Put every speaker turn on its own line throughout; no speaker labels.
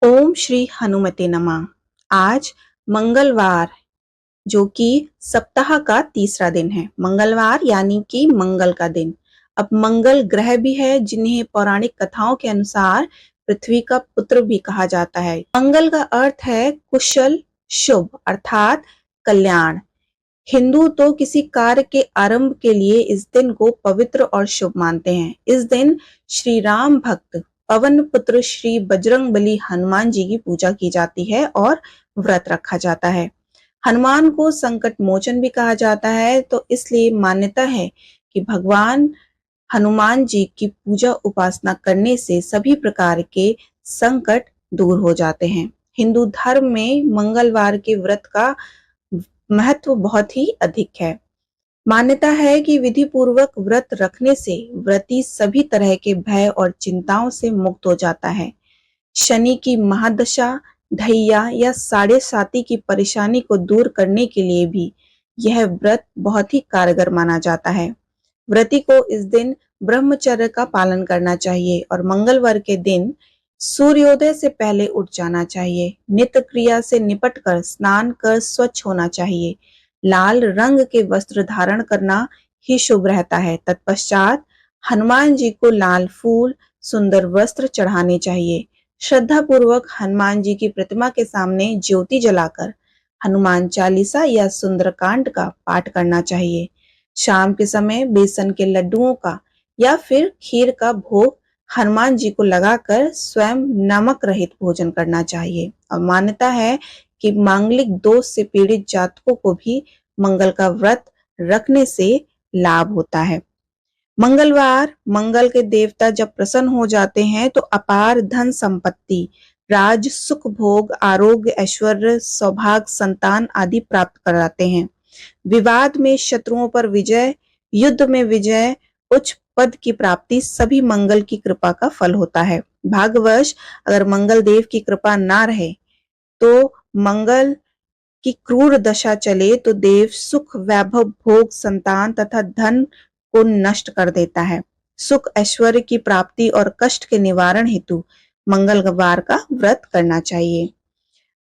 ओम श्री हनुमते नमः। आज मंगलवार जो कि सप्ताह का तीसरा दिन है। मंगलवार यानी कि मंगल का दिन। अब मंगल ग्रह भी है जिन्हें पौराणिक कथाओं के अनुसार पृथ्वी का पुत्र भी कहा जाता है। मंगल का अर्थ है कुशल, शुभ अर्थात कल्याण। हिंदू तो किसी कार्य के आरंभ के लिए इस दिन को पवित्र और शुभ मानते हैं। इस दिन श्री राम भक्त पवन पुत्र श्री बजरंगबली हनुमान जी की पूजा की जाती है और व्रत रखा जाता है। हनुमान को संकट मोचन भी कहा जाता है, तो इसलिए मान्यता है कि भगवान हनुमान जी की पूजा उपासना करने से सभी प्रकार के संकट दूर हो जाते हैं। हिंदू धर्म में मंगलवार के व्रत का महत्व बहुत ही अधिक है। मान्यता है कि विधि पूर्वक व्रत रखने से व्रती सभी तरह के भय और चिंताओं से मुक्त हो जाता है। शनि की महादशा, ढैया या साढ़े साती की परेशानी को दूर करने के लिए भी यह व्रत बहुत ही कारगर माना जाता है। व्रती को इस दिन ब्रह्मचर्य का पालन करना चाहिए और मंगलवार के दिन सूर्योदय से पहले उठ जाना चाहिए। नित्य क्रिया से निपटकर स्नान कर स्वच्छ होना चाहिए। लाल रंग के वस्त्र धारण करना ही शुभ रहता है। तत्पश्चात हनुमान जी को लाल फूल, सुंदर वस्त्र चढ़ाने चाहिए। श्रद्धा पूर्वक हनुमान जी की प्रतिमा के सामने ज्योति जलाकर हनुमान चालीसा या सुंदरकांड का पाठ करना चाहिए। शाम के समय बेसन के लड्डुओं का या फिर खीर का भोग हनुमान जी को लगाकर स्वयं नमक रहित भोजन करना चाहिए। और मान्यता है कि मांगलिक दोष से पीड़ित जातकों को भी मंगल का व्रत रखने से लाभ होता है। मंगलवार मंगल के देवता जब प्रसन्न हो जाते हैं तो अपार धन संपत्ति, राज, सुख भोग, आरोग्य, ऐश्वर्य, सौभाग्य, संतान आदि प्राप्त कराते हैं। विवाद में शत्रुओं पर विजय, युद्ध में विजय, उच्च पद की प्राप्ति सभी मंगल की कृपा का फल होता है। भाग्यवश अगर मंगल देव की कृपा ना रहे तो मंगल की क्रूर दशा चले तो देव सुख, वैभव, भोग, संतान तथा धन को नष्ट कर देता है। सुख, ऐश्वर्य की प्राप्ति और कष्ट के निवारण हेतु मंगलवार का व्रत करना चाहिए।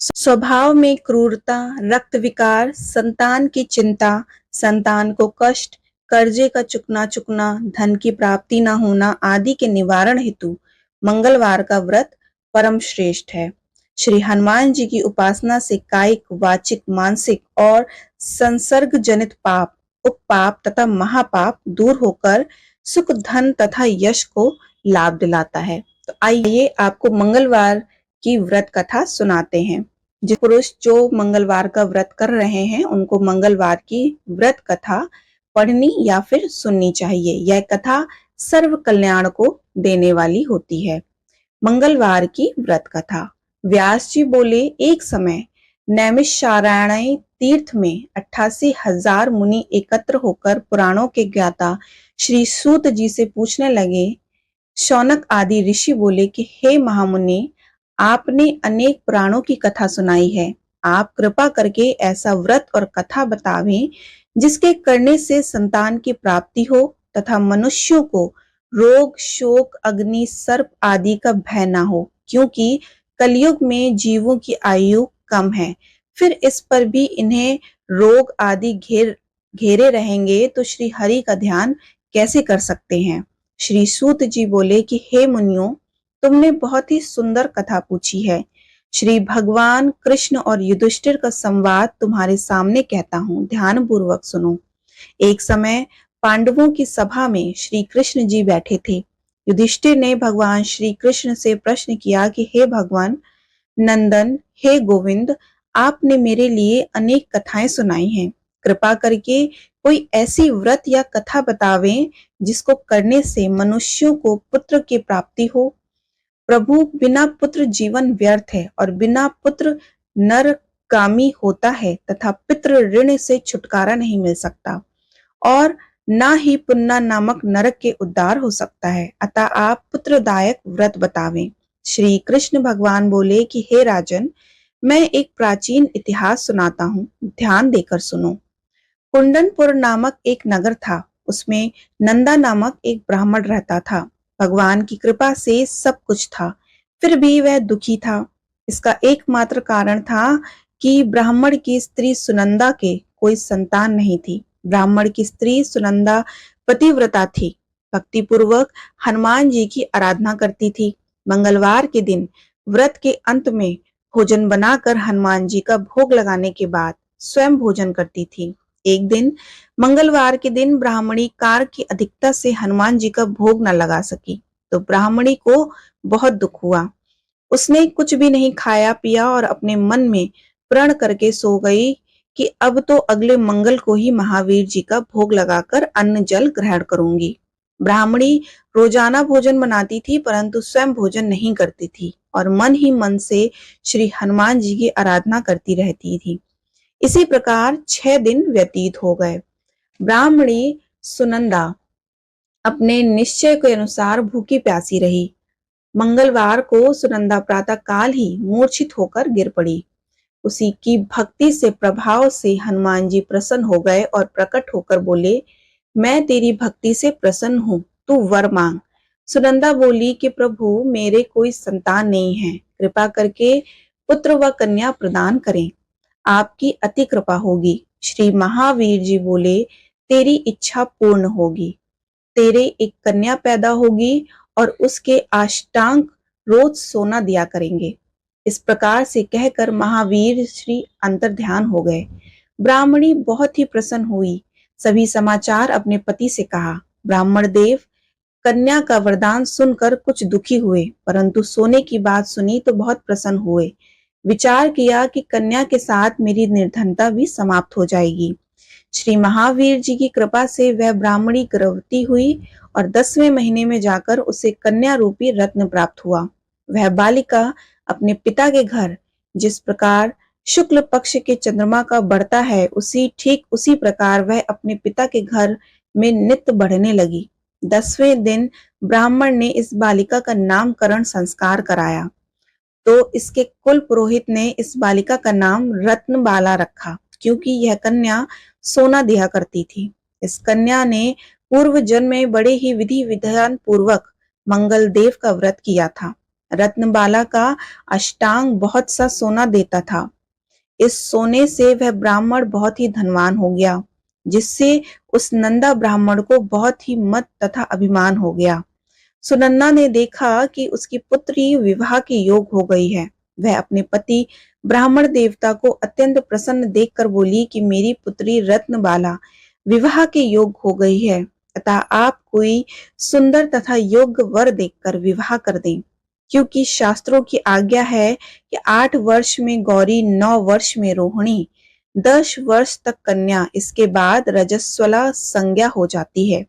स्वभाव में क्रूरता, रक्त विकार, संतान की चिंता, संतान को कष्ट, कर्जे का चुकना, धन की प्राप्ति न होना आदि के निवारण हेतु मंगलवार का व्रत परम श्रेष्ठ है। श्री हनुमान जी की उपासना से कायिक, वाचिक, मानसिक और संसर्ग जनित पाप, उपपाप तथा महापाप दूर होकर सुख, धन तथा यश को लाभ दिलाता है। तो आइए आपको मंगलवार की व्रत कथा सुनाते हैं। जो पुरुष जो मंगलवार का व्रत कर रहे हैं उनको मंगलवार की व्रत कथा पढ़नी या फिर सुननी चाहिए। यह कथा सर्व कल्याण को देने वाली होती है। मंगलवार की व्रत कथा। व्यास जी बोले, एक समय नैमिषारण्य तीर्थ में 88,000 मुनि एकत्र होकर पुराणों के ज्ञाता श्री सूत जी से पूछने लगे। शौनक आदि ऋषि बोले कि हे महामुनि, आपने अनेक पुराणों की कथा सुनाई है। आप कृपा करके ऐसा व्रत और कथा बतावें जिसके करने से संतान की प्राप्ति हो तथा मनुष्यों को रोग, शोक, अग्नि, सर्प आदि का भय ना हो, क्योंकि कलयुग में जीवों की आयु कम है। फिर इस पर भी इन्हें रोग आदि घेरे रहेंगे तो श्री हरि का ध्यान कैसे कर सकते हैं। श्री सूत जी बोले कि हे मुनियों, तुमने बहुत ही सुंदर कथा पूछी है। श्री भगवान कृष्ण और युधिष्ठिर का संवाद तुम्हारे सामने कहता हूँ, ध्यान पूर्वक सुनो। एक समय पांडवों की सभा में श्री कृष्ण जी बैठे थे। युधिष्ठिर ने भगवान श्री कृष्ण से प्रश्न किया कि हे भगवान नंदन, हे गोविंद, आपने मेरे लिए अनेक कथाएं सुनाई हैं। कृपा करके कोई ऐसी व्रत या कथा बतावें जिसको करने से मनुष्यों को पुत्र की प्राप्ति हो। प्रभु, बिना पुत्र जीवन व्यर्थ है और बिना पुत्र नरगामी होता है तथा पितृ ऋण से छुटकारा नहीं मिल सकता और ना ही पुन्ना नामक नरक के उद्धार हो सकता है। अतः आप पुत्रदायक व्रत बतावें। श्री कृष्ण भगवान बोले कि हे राजन, मैं एक प्राचीन इतिहास सुनाता हूँ, ध्यान देकर सुनो। कुंडनपुर नामक एक नगर था। उसमें नंदा नामक एक ब्राह्मण रहता था। भगवान की कृपा से सब कुछ था, फिर भी वह दुखी था। इसका एकमात्र कारण था कि ब्राह्मण की स्त्री सुनंदा के कोई संतान नहीं थी। ब्राह्मण की स्त्री सुनंदा पतिव्रता थी, भक्तिपूर्वक हनुमान जी की आराधना करती थी। मंगलवार के दिन व्रत के अंत में भोजन बनाकर हनुमान जी का भोग लगाने के बाद स्वयं भोजन करती थी। एक दिन मंगलवार के दिन ब्राह्मणी कार की अधिकता से हनुमान जी का भोग न लगा सकी, तो ब्राह्मणी को बहुत दुख हुआ। उसने कुछ भी नहीं खाया पिया और अपने मन में प्रण करके सो गई कि अब तो अगले मंगल को ही महावीर जी का भोग लगाकर अन्न जल ग्रहण करूंगी। ब्राह्मणी रोजाना भोजन बनाती थी, परंतु स्वयं भोजन नहीं करती थी और मन ही मन से श्री हनुमान जी की आराधना करती रहती थी। इसी प्रकार 6 दिन व्यतीत हो गए। ब्राह्मणी सुनंदा अपने निश्चय के अनुसार भूखी प्यासी रही। मंगलवार को सुनंदा प्रातः काल ही मूर्छित होकर गिर पड़ी। उसी की भक्ति से प्रभाव से हनुमान जी प्रसन्न हो गए और प्रकट होकर बोले, मैं तेरी भक्ति से प्रसन्न हूँ, तू वर मांग। सुनंदा बोली कि प्रभु मेरे कोई संतान नहीं है, कृपा करके पुत्र व कन्या प्रदान करें, आपकी अति कृपा होगी। श्री महावीर जी बोले, तेरी इच्छा पूर्ण होगी, तेरे एक कन्या पैदा होगी और उसके अष्टांग रोज सोना दिया करेंगे। इस प्रकार से कहकर महावीर श्री अंतर्ध्यान हो गए। ब्राह्मणी बहुत ही प्रसन्न हुई, सभी समाचार अपने पति से कहा। ब्राह्मण देव कन्या का वरदान सुनकर कुछ दुखी हुए, परंतु सोने की बात सुनी तो बहुत प्रसन्न हुए। विचार किया कि कन्या के साथ मेरी निर्धनता भी समाप्त हो जाएगी। श्री महावीर जी की कृपा से वह ब्राह्मणी गर्भवती हुई और 10वें महीने में जाकर उसे कन्या रूपी रत्न प्राप्त हुआ। वह बालिका अपने पिता के घर जिस प्रकार शुक्ल पक्ष के चंद्रमा का बढ़ता है, ठीक उसी प्रकार वह अपने पिता के घर में नित्य बढ़ने लगी। 10वें दिन ब्राह्मण ने इस बालिका का नामकरण संस्कार कराया, तो इसके कुल पुरोहित ने इस बालिका का नाम रत्नबाला रखा, क्योंकि यह कन्या सोना दिया करती थी। इस कन्या ने पूर्व जन्म में बड़े ही विधि विधान पूर्वक मंगल देव का व्रत किया था। रत्नबाला का अष्टांग बहुत सा सोना देता था। इस सोने से वह ब्राह्मण बहुत ही धनवान हो गया, जिससे उस नंदा ब्राह्मण को बहुत ही मत तथा अभिमान हो गया। सुनन्ना ने देखा कि उसकी पुत्री विवाह के योग हो गई है। वह अपने पति ब्राह्मण देवता को अत्यंत प्रसन्न देखकर बोली कि मेरी पुत्री रत्नबाला विवाह के योग हो गई है, अतः आप कोई सुंदर तथा योग्य वर देखकर विवाह कर दें, क्योंकि शास्त्रों की आज्ञा है कि 8 वर्ष में गौरी, 9 वर्ष में रोहिणी, 10 वर्ष तक कन्या, इसके बाद रजस्वला संज्ञा हो जाती है।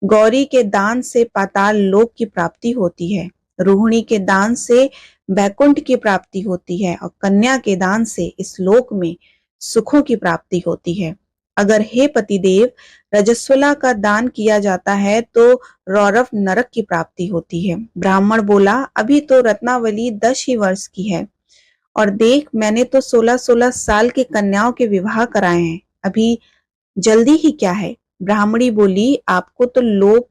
गौरी के दान से पाताल लोक की प्राप्ति होती है, रोहिणी के दान से बैकुंठ की प्राप्ति होती है और कन्या के दान से इस लोक में सुखों की प्राप्ति होती है। अगर हे पतिदेव रजस्वला का दान किया जाता है तो रौरव नरक की प्राप्ति होती है। ब्राह्मण बोला, अभी तो रत्नावली 10 ही वर्ष की है और देख मैंने तो 16-16 साल की कन्याओं के विवाह कराए हैं, अभी जल्दी ही क्या है। ब्राह्मणी बोली, आपको तो लोभ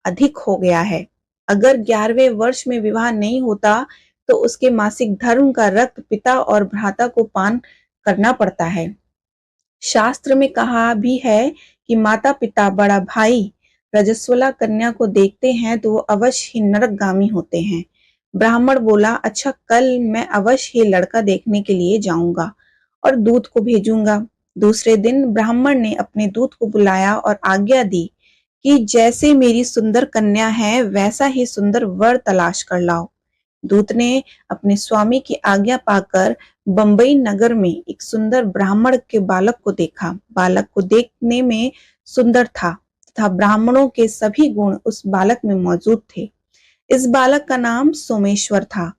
अधिक हो गया है। अगर 11वें वर्ष में विवाह नहीं होता तो उसके मासिक धर्म का रक्त पिता और भ्राता को पान करना पड़ता है। शास्त्र में कहा भी है कि माता पिता बड़ा भाई रजस्वला कन्या को देखते हैं तो वो अवश्य ही नरकगामी होते हैं। ब्राह्मण बोला, अच्छा कल मैं अवश्य ही लड़का देखने के लिए जाऊंगा और दूत को भेजूंगा। दूसरे दिन ब्राह्मण ने अपने दूत को बुलाया और आज्ञा दी कि जैसे मेरी सुंदर कन्या है वैसा ही सुंदर वर तलाश कर लाओ। दूत ने अपने स्वामी की आज्ञा पाकर बंबई नगर में एक सुंदर ब्राह्मण के बालक को देखा। बालक को देखने में सुंदर था तथा ब्राह्मणों के सभी गुण उस बालक में मौजूद थे। इस बालक का नाम सोमेश्वर था।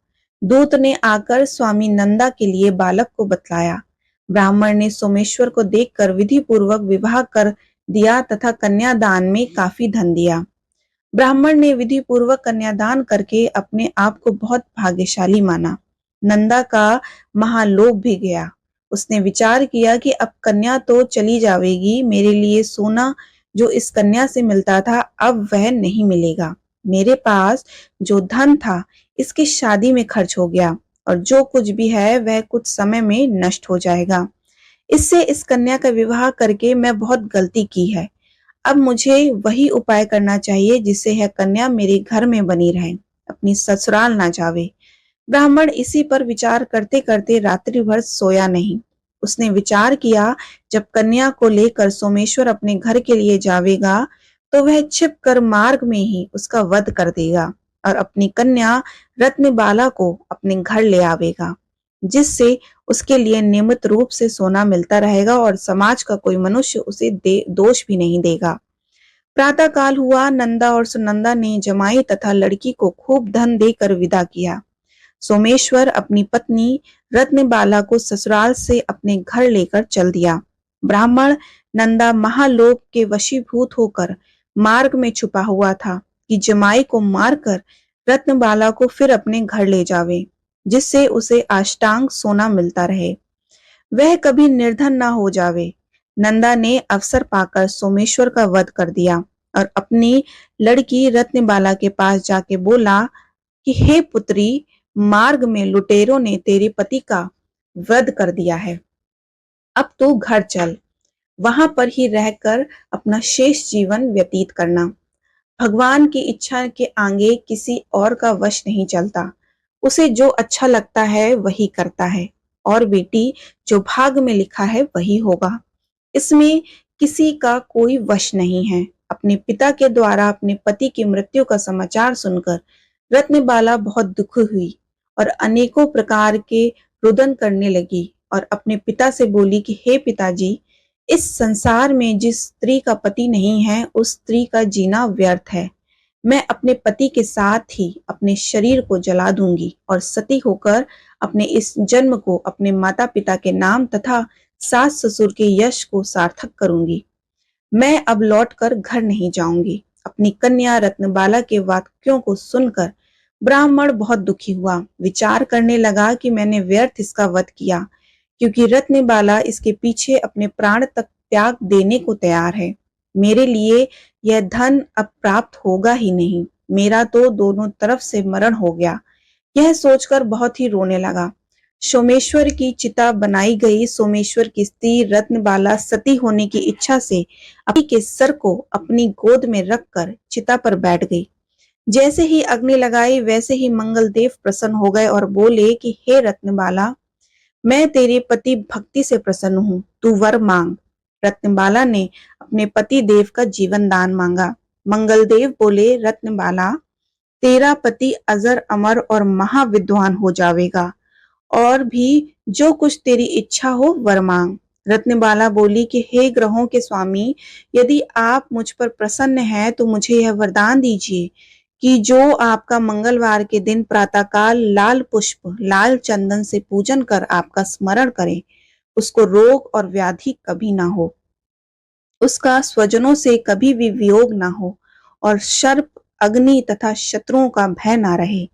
दूत ने आकर स्वामी नंदा के लिए बालक को बतलाया। ब्राह्मण ने सोमेश्वर को देखकर विधि पूर्वक विवाह कर दिया तथा कन्यादान में काफी धन दिया। ब्राह्मण ने विधि पूर्वक कन्यादान करके अपने आप को बहुत भाग्यशाली माना। नंदा का महालोभ भी गया। उसने विचार किया कि अब कन्या तो चली जाएगी, मेरे लिए सोना जो इस कन्या से मिलता था अब वह नहीं मिलेगा। मेरे पास जो धन था इसकी शादी में खर्च हो गया। और जो कुछ भी है वह कुछ समय में नष्ट हो जाएगा। इससे इस कन्या का विवाह करके मैं बहुत गलती की है। अब मुझे वही उपाय करना चाहिए जिससे यह कन्या मेरे घर में बनी रहे, अपनी ससुराल ना जावे। ब्राह्मण इसी पर विचार करते करते रात्रि भर सोया नहीं। उसने विचार किया, जब कन्या को लेकर सोमेश्वर अपने घर के लिए जावेगा तो वह छिप कर मार्ग में ही उसका वध कर देगा और अपनी कन्या रत्नबाला को अपने घर ले आवेगा, जिससे उसके लिए नियमित रूप से सोना मिलता रहेगा और समाज का कोई मनुष्य उसे दोष भी नहीं देगा। प्रातः काल हुआ, नंदा और सुनंदा ने जमाई तथा लड़की को खूब धन देकर विदा किया। सोमेश्वर अपनी पत्नी रत्नबाला को ससुराल से अपने घर लेकर चल दिया। ब्राह्मण नंदा महालोभ के वशीभूत होकर मार्ग में छुपा हुआ था कि जमाई को मारकर रत्नबाला को फिर अपने घर ले जावे, जिससे उसे अष्टांग सोना मिलता रहे, वह कभी निर्धन ना हो जावे। नंदा ने अवसर पाकर सोमेश्वर का वध कर दिया और अपनी लड़की रत्नबाला के पास जाके बोला कि हे पुत्री, मार्ग में लुटेरों ने तेरे पति का वध कर दिया है। अब तू घर चल, वहां पर ही रहकर अपना शेष जीवन व्यतीत करना। भगवान की इच्छा के आगे किसी और का वश नहीं चलता। उसे जो अच्छा लगता है वही करता है। और बेटी, जो भाग में लिखा है वही होगा। इसमें किसी का कोई वश नहीं है। अपने पिता के द्वारा अपने पति की मृत्यु का समाचार सुनकर रत्नबाला बहुत दुखी हुई और अनेकों प्रकार के रुदन करने लगी और अपने पिता से बोली कि हे पिताजी, इस संसार में जिस स्त्री का पति नहीं है उस स्त्री का जीना व्यर्थ है। मैं अपने पति के साथ ही अपने शरीर को जला दूंगी और सती होकर अपने इस जन्म को अपने माता पिता के नाम तथा सास ससुर के यश को सार्थक करूंगी। मैं अब लौटकर घर नहीं जाऊंगी। अपनी कन्या रत्नबाला के वाक्यों को सुनकर ब्राह्मण बहुत दुखी हुआ। विचार करने लगा कि मैंने व्यर्थ इसका वध किया, क्योंकि रत्नबाला इसके पीछे अपने प्राण तक त्याग देने को तैयार है। मेरे लिए यह धन अब प्राप्त होगा ही नहीं। मेरा तो दोनों तरफ से मरण हो गया। यह सोचकर बहुत ही रोने लगा। सोमेश्वर की चिता बनाई गई। सोमेश्वर की स्त्री रत्नबाला सती होने की इच्छा से अपनी के सर को अपनी गोद में रखकर चिता पर बैठ गई। जैसे ही अग्नि लगाई वैसे ही मंगलदेव प्रसन्न हो गए और बोले कि हे रत्नबाला, मैं तेरे पति भक्ति से प्रसन्न हूँ, तू वर मांग। रत्नबाला ने अपने पति देव का जीवन दान मांगा। मंगलदेव बोले, रत्नबाला, तेरा पति अजर अमर और महाविद्वान हो जाएगा और भी जो कुछ तेरी इच्छा हो वर मांग। रत्नबाला बोली कि हे ग्रहों के स्वामी, यदि आप मुझ पर प्रसन्न हैं तो मुझे यह वरदान दीजिए कि जो आपका मंगलवार के दिन प्रातःकाल लाल पुष्प लाल चंदन से पूजन कर आपका स्मरण करे, उसको रोग और व्याधि कभी ना हो, उसका स्वजनों से कभी भी वियोग ना हो और सर्प अग्नि तथा शत्रुओं का भय ना रहे।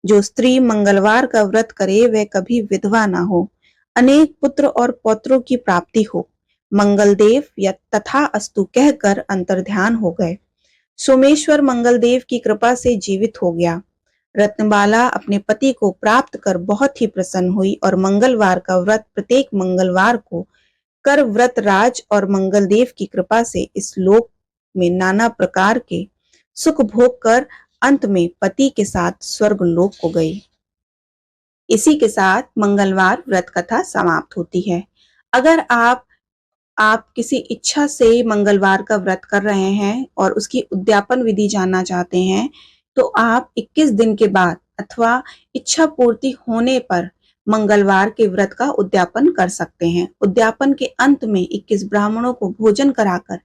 जो स्त्री मंगलवार का व्रत करे वह कभी विधवा ना हो, अनेक पुत्र और पौत्रों की प्राप्ति हो। मंगलदेव या तथा अस्तु कहकर अंतर्ध्यान हो गए। सोमेश्वर मंगलदेव की कृपा से जीवित हो गया। रत्नबाला अपने पति को प्राप्त कर बहुत ही प्रसन्न हुई और मंगलवार का व्रत प्रत्येक मंगलवार को कर व्रत राज और मंगलदेव की कृपा से इस लोक में नाना प्रकार के सुख भोग कर अंत में पति के साथ स्वर्ग लोक को गई। इसी के साथ मंगलवार व्रत कथा समाप्त होती है। अगर आप किसी इच्छा से मंगलवार का व्रत कर रहे हैं और उसकी उद्यापन विधि जानना चाहते हैं तो आप 21 दिन के बाद अथवा इच्छा पूर्ति होने पर मंगलवार के व्रत का उद्यापन कर सकते हैं। उद्यापन के अंत में 21 ब्राह्मणों को भोजन कराकर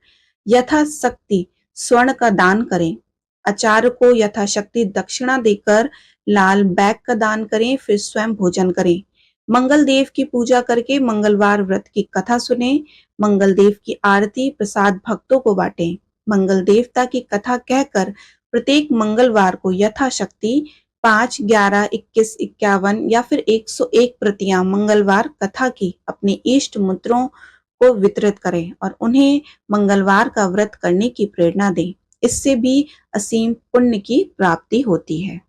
यथाशक्ति स्वर्ण का दान करें। आचार्य को यथाशक्ति दक्षिणा देकर लाल बैग का दान करें, फिर स्वयं भोजन करें। मंगल देव की पूजा करके मंगलवार व्रत की कथा सुने। मंगल देव की आरती प्रसाद भक्तों को बांटें। मंगल देवता की कथा कहकर प्रत्येक मंगलवार को यथाशक्ति 5, 11, 21, 51 या फिर 101 प्रतियां मंगलवार कथा की अपने इष्ट मित्रों को वितरित करें और उन्हें मंगलवार का व्रत करने की प्रेरणा दें। इससे भी असीम पुण्य की प्राप्ति होती है।